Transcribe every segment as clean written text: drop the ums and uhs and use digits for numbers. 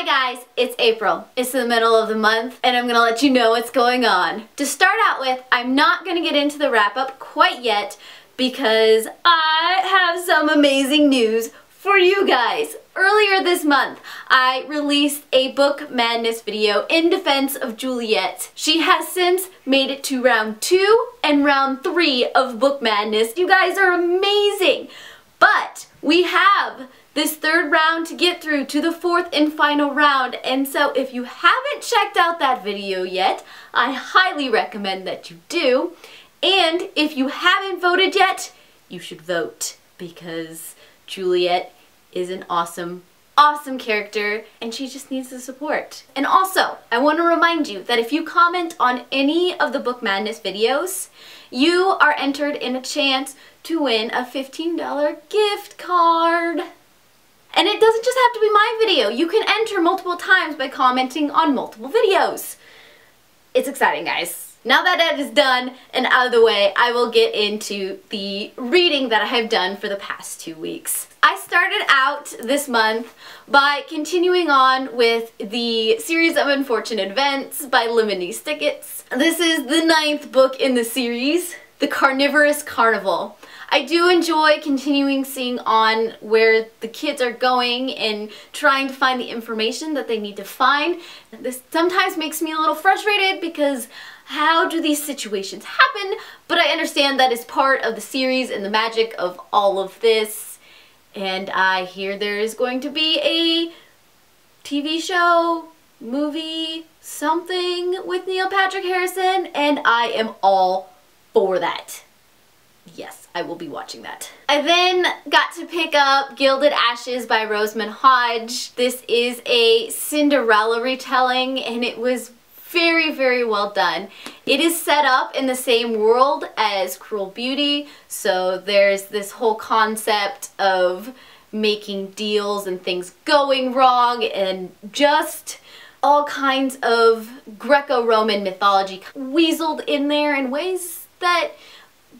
Hi guys, it's April. It's the middle of the month and I'm gonna let you know what's going on. To start out with, I'm not gonna get into the wrap up quite yet because I have some amazing news for you guys. Earlier this month, I released a Book Madness video in defense of Juliet. She has since made it to round 2 and round 3 of Book Madness. You guys are amazing! But we have this third round to get through to the 4th and final round, and so if you haven't checked out that video yet, I highly recommend that you do. And if you haven't voted yet, you should vote because Juliet is an awesome character and she just needs the support. And also, I want to remind you that if you comment on any of the Book Madness videos, you are entered in a chance to win a $15 gift card. And it doesn't just have to be my video. You can enter multiple times by commenting on multiple videos. It's exciting, guys. Now that that is done and out of the way, I will get into the reading that I have done for the past 2 weeks. I started out this month by continuing on with the series of Unfortunate Events by Lemony Snicket's. This is the 9th book in the series, The Carnivore Carnival. I do enjoy continuing seeing on where the kids are going and trying to find the information that they need to find. This sometimes makes me a little frustrated because how do these situations happen? But I understand that is part of the series and the magic of all of this. And I hear there is going to be a TV show, movie, something with Neil Patrick Harrison, and I am all for that. Yes, I will be watching that. I then got to pick up Gilded Ashes by Rosamund Hodge. This is a Cinderella retelling and it was very well done. It is set up in the same world as Cruel Beauty, so there's this whole concept of making deals and things going wrong and just all kinds of Greco-Roman mythology weaseled in there in ways that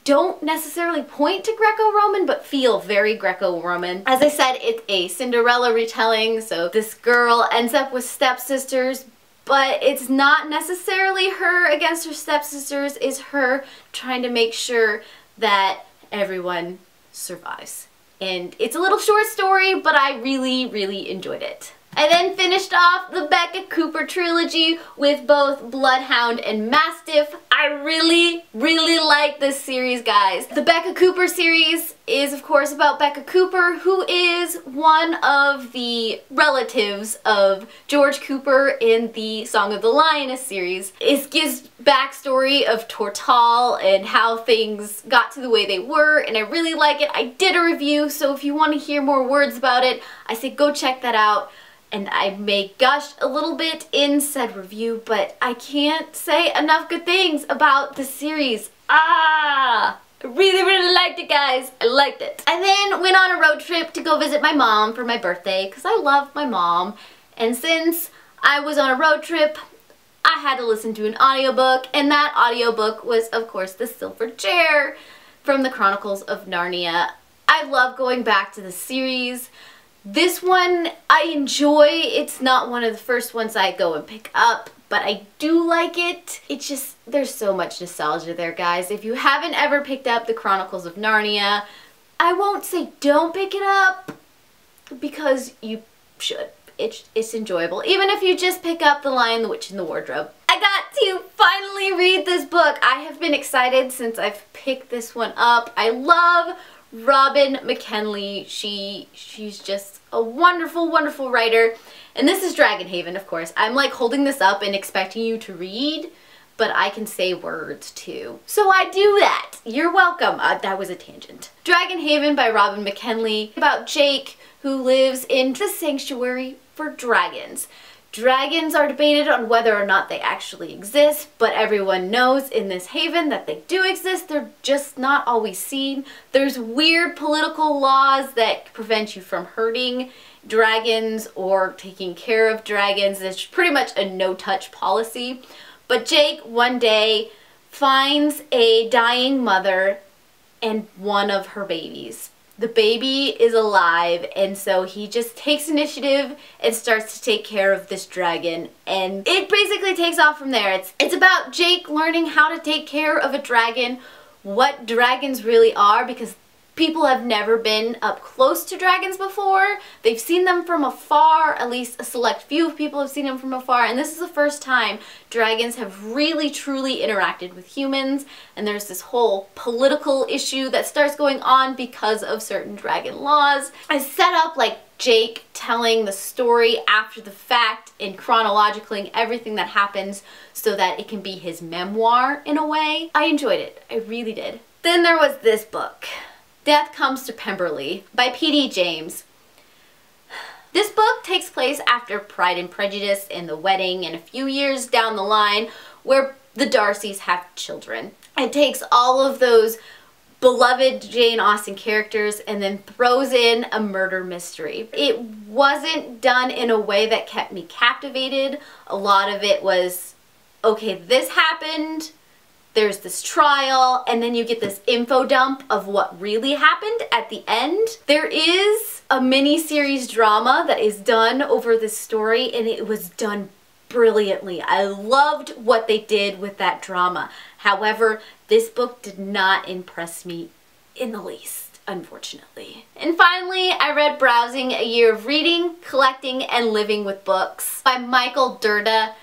don't necessarily point to Greco-Roman, but feel very Greco-Roman. As I said, it's a Cinderella retelling, so this girl ends up with stepsisters, but it's not necessarily her against her stepsisters, it's her trying to make sure that everyone survives. And it's a little short story, but I really enjoyed it. I then finished off the Beka Cooper trilogy with both Bloodhound and Mastiff. I really like this series, guys. The Beka Cooper series is, of course, about Beka Cooper, who is one of the relatives of George Cooper in the Song of the Lioness series. It gives backstory of Tortall and how things got to the way they were, and I really like it. I did a review, so if you want to hear more words about it, I say go check that out. And I may gush a little bit in said review, but I can't say enough good things about the series. I really liked it, guys. I liked it. I then went on a road trip to go visit my mom for my birthday because I love my mom. And since I was on a road trip, I had to listen to an audiobook, and that audiobook was, of course, The Silver Chair from the Chronicles of Narnia. I love going back to the series. This one I enjoy. It's not one of the first ones I go and pick up, but I do like it. It's just, there's so much nostalgia there, guys. If you haven't ever picked up the Chronicles of Narnia, I won't say don't pick it up because you should. It's enjoyable, even if you just pick up The Lion, the Witch, and the Wardrobe. I got to finally read this book. I have been excited since I've picked this one up. I love Robin McKenley. She's just a wonderful writer. And this is Dragonhaven, of course. I'm like holding this up and expecting you to read, but I can say words too. So I do that. You're welcome. That was a tangent. Dragonhaven by Robin McKenley, about Jake, who lives in the sanctuary for dragons. Dragons are debated on whether or not they actually exist, but everyone knows in this haven that they do exist. They're just not always seen. There's weird political laws that prevent you from hurting dragons or taking care of dragons. It's pretty much a no-touch policy. But Jake one day finds a dying mother and one of her babies. The baby is alive, and so he just takes initiative and starts to take care of this dragon, and it basically takes off from there. It's about Jake learning how to take care of a dragon, what dragons really are, because people have never been up close to dragons before. They've seen them from afar, at least a select few of people have seen them from afar, and this is the first time dragons have really truly interacted with humans, and there's this whole political issue that starts going on because of certain dragon laws. I set up like Jake telling the story after the fact and chronologically everything that happens so that it can be his memoir in a way. I enjoyed it. I really did. Then there was this book, Death Comes to Pemberley by P.D. James. This book takes place after Pride and Prejudice and The Wedding and a few years down the line where the Darcys have children. It takes all of those beloved Jane Austen characters and then throws in a murder mystery. It wasn't done in a way that kept me captivated. A lot of it was, okay, this happened, there's this trial, and then you get this info dump of what really happened at the end. There is a mini-series drama that is done over this story, and it was done brilliantly. I loved what they did with that drama. However, this book did not impress me in the least, unfortunately. And finally, I read Browsing: A Year of Reading, Collecting, and Living with Books by Michael Dirda.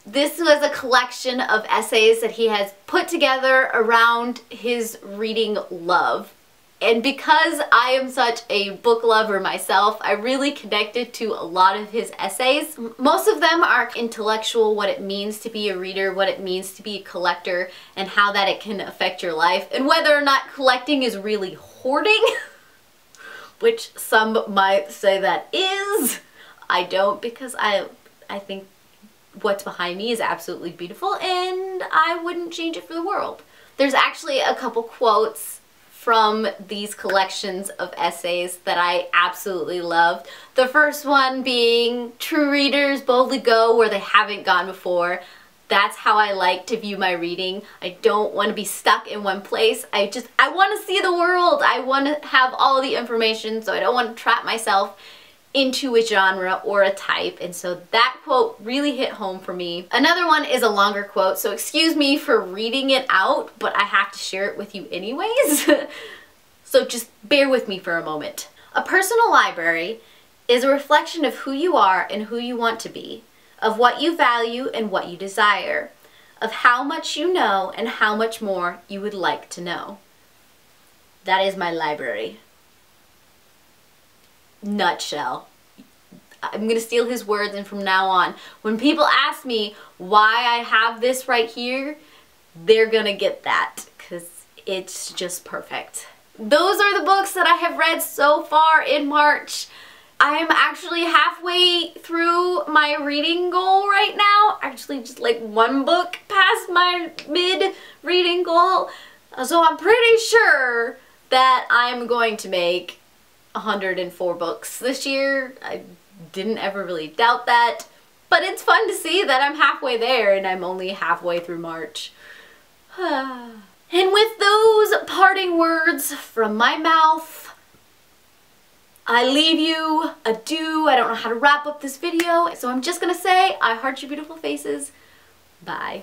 This was a collection of essays that he has put together around his reading love. And because I am such a book lover myself, I really connected to a lot of his essays. Most of them are intellectual, what it means to be a reader, what it means to be a collector, and how that it can affect your life, and whether or not collecting is really hoarding, which some might say that is. I don't, because I think what's behind me is absolutely beautiful and I wouldn't change it for the world. There's actually a couple quotes from these collections of essays that I absolutely loved. The first one being, "True readers boldly go where they haven't gone before. That's how I like to view my reading. I don't want to be stuck in one place. I want to see the world. I want to have all the information, so I don't want to trap myself into a genre or a type." And so that quote really hit home for me. Another one is a longer quote, so excuse me for reading it out, but I have to share it with you anyways. So just bear with me for a moment. "A personal library is a reflection of who you are and who you want to be, of what you value and what you desire, of how much you know and how much more you would like to know." That is my library. Nutshell. I'm gonna steal his words, and from now on, when people ask me why I have this right here, they're gonna get that, because it's just perfect. Those are the books that I have read so far in March. I am actually halfway through my reading goal right now. Actually, just like one book past my mid-reading goal. So I'm pretty sure that I'm going to make 104 books this year. I didn't ever really doubt that, but it's fun to see that I'm halfway there and I'm only halfway through March. And with those parting words from my mouth, I leave you. Adieu. I don't know how to wrap up this video, so I'm just gonna say, I heart your beautiful faces. Bye.